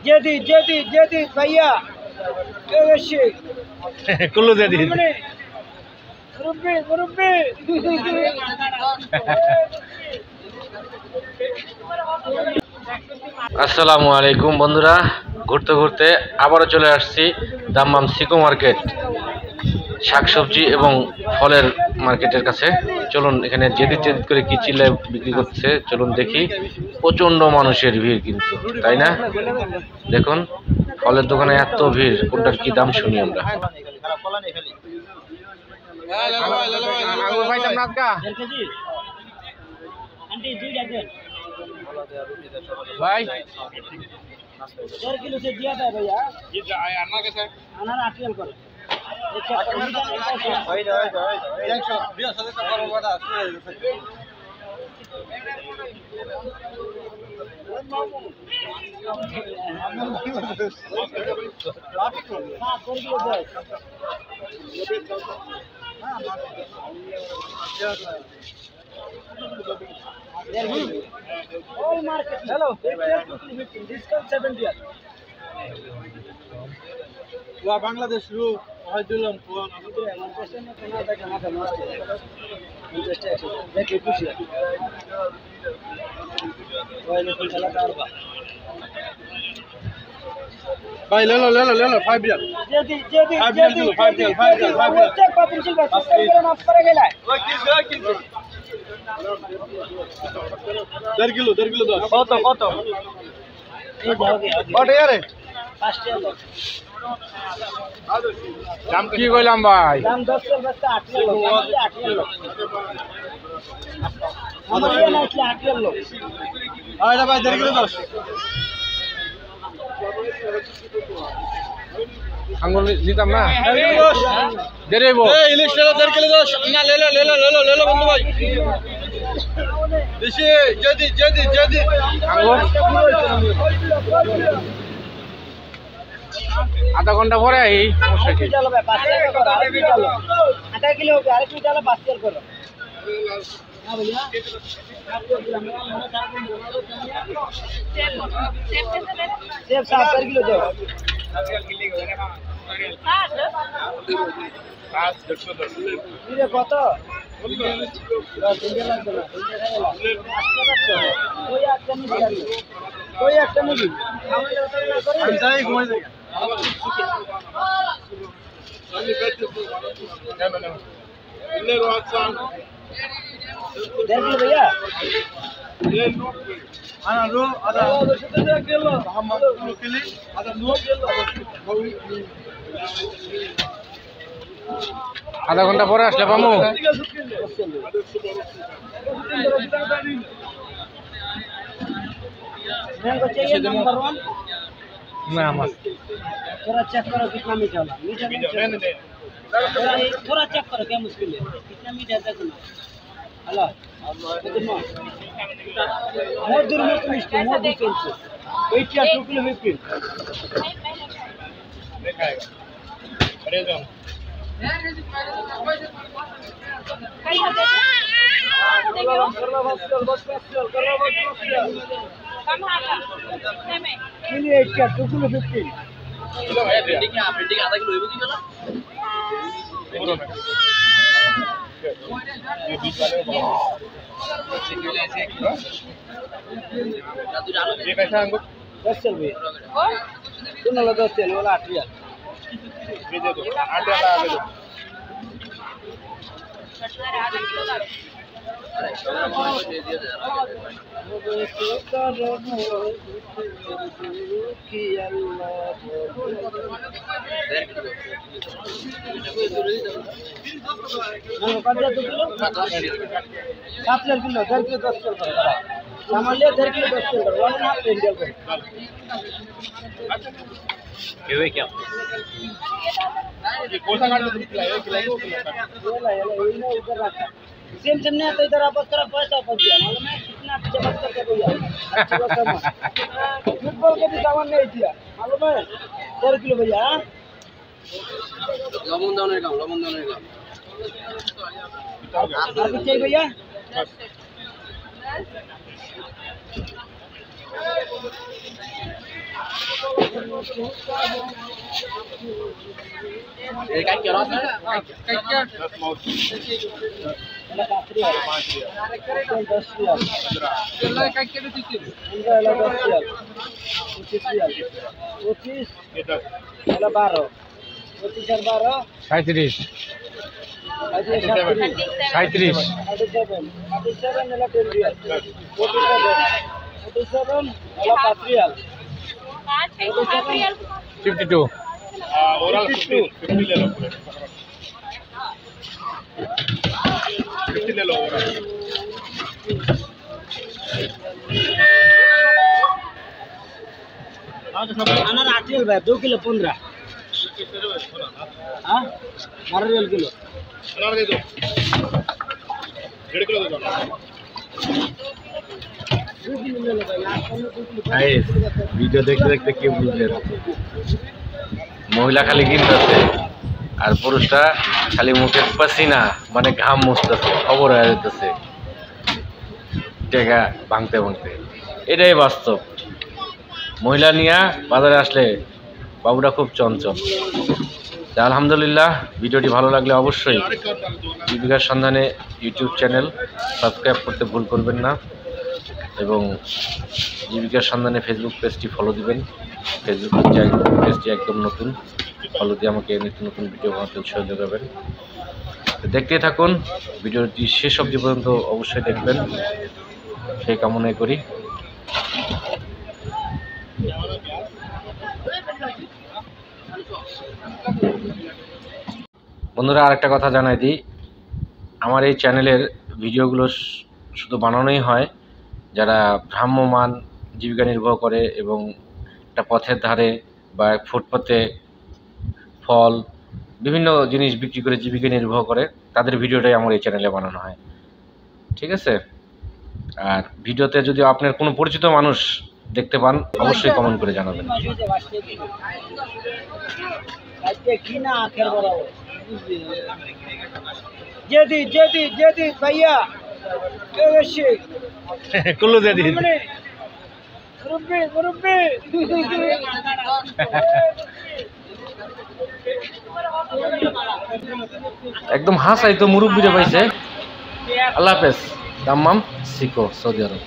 जेदी भैया कुल्लू जेदी আসসালামু আলাইকুম বন্ধুরা, ঘুরতে ঘুরতে আবারও চলে আসছি দাম্মাম সিকো মার্কেট, শাকসবজি এবং ফলের মার্কেটের কাছে। চলুন এখানে যেদিক করে কি চিল্লায় বিক্রি করছে চলুন দেখি। প্রচন্ড মানুষের ভিড় কিন্তু, তাই না? দেখুন ফলের দোকানে এত ভিড়, কোনটার কি দাম শুনি আমরা। भाई 1.5 किलो से दिया था भैया, अन्ना कैसे अनार 8 किलो कर all market. Hello, discount 70. Wah Bangladesh ru hajulam phone भाई ले लो 5 रियाल जल्दी दर किलो दो কত কত यारे 5 টাকা দাম কি কইলাম ভাই? দাম 10 টাকা বস্তা 8 কিলো 8 কিলো আমাদের না 8 কিলো আরে ভাই দর কিলো 10 আঙ্গুর নিতাম না দেরেবো। এই ইলিশ লে দর কিলো 10 না ले लो বন্ধু ভাই দেশি যদি আঙ্গুর আধা ঘন্টা পরে এই সমস্যা কি? চলো ভাই 5 টাকা করো আরেকটু চলো আধা কিলো হবে আরেকটু চলো 5 টাকা করো হ্যাঁ भैया सेब 7 किलो दो ये কত कोई একটা নিবি আমি যাই ঘুমাই যাই देख लो भैया ana ro ada kilo Muhammad kilo ada no আধা ঘন্টা পরে আসলে পামু। मैंगो चाहिए नंबर 1 না আমার थोड़ा चेक करो कितना मीठा होला मीठा थोड़ा चेक करो क्या मुश्किल है कितना मीठा है देखो ना हेलो मधुर में तो मिष्टी मधुर चलছে এইটা 2 কিলো 15 देखाएगा अरे जाओ किलो 8 का 2 किलो 15 किलो है देखिए आप रेडी आधा किलो है किलो ना ये बीच वाले ये कैसा अंगूर 10 चल भैया सुन लो 10 चल वाला 8 रियाल ये दे दो 8 वाला आगे दो किलो 10 किलो 10 चल सामान ले 10 किलो 10 चल 1.5 इंडिया को ये क्या ये कौन सा काट दो खिलाएगा वो खिलाएगा इधर रख सेम सेम नहीं आता इधर आप करा पैसा फंस गया मालूम है कितना पीछे बच करके भैया फुटबॉल के भी सामान नहीं दिया मालूम है 4 किलो भैया लमन दाने का आप चाहिए भैया अनार 8 रियल भाई 2 किलो 15 हाँ 12 रियल किलो अनार दे दो 1.5 किलो दे दो ভিডিও দেখতে দেখতে কি বুঝলেন মহিলা খালি কিনতেছে আর পুরুষটা খালি মুখের পাসিনা মানে ঘাম মুছতেছে খবর হয়ে যেতেছে টাকা ভাঙতে ভাঙতে এটাই বাস্তব মহিলা নিয়ে বাজারে আসলে বাবুরা খুব চঞ্চল তা আলহামদুলিল্লাহ ভিডিওটি ভালো লাগলে অবশ্যই জীবিকার সন্ধানে ইউটিউব চ্যানেল সাবস্ক্রাইব করতে ভুল করবেন না এবং জীবিকার সন্ধানে ফেসবুক পেজটি ফলো দিবেন ফেসবুক পেজটি একদম নতুন ফলো দিয়ে আমাকে নিত্য নতুন ভিডিও বানাতে উৎসাহ যোগাবেন দেখতেই থাকুন ভিডিওটি শেষ অবধি পর্যন্ত অবশ্যই দেখবেন সেই কামনাই করি বন্ধুরা আরেকটা কথা জানাই দিই আমার এই চ্যানেলের ভিডিওগুলো শুধু বানানোই হয় যারা ভ্রাম্যমান জীবিকা নির্বাহ করে এবং একটা পথের ধারে বা ফুটপাতে ফল বিভিন্ন জিনিস বিক্রি করে জীবিকা নির্বাহ করে তাদের ভিডিওটাই আমার এই চ্যানেলে বানানো হয় ঠিক আছে আর ভিডিওতে যদি আপনার কোনো পরিচিত মানুষ দেখতে পান অবশ্যই কমেন্ট করে জানাবেন भैया कुल्लू दे दी একদম হাসাই তো মুরব্বিরে পাইছে আল্লাহ হাফেজ দাম্মাম সিকো সৌদি আরব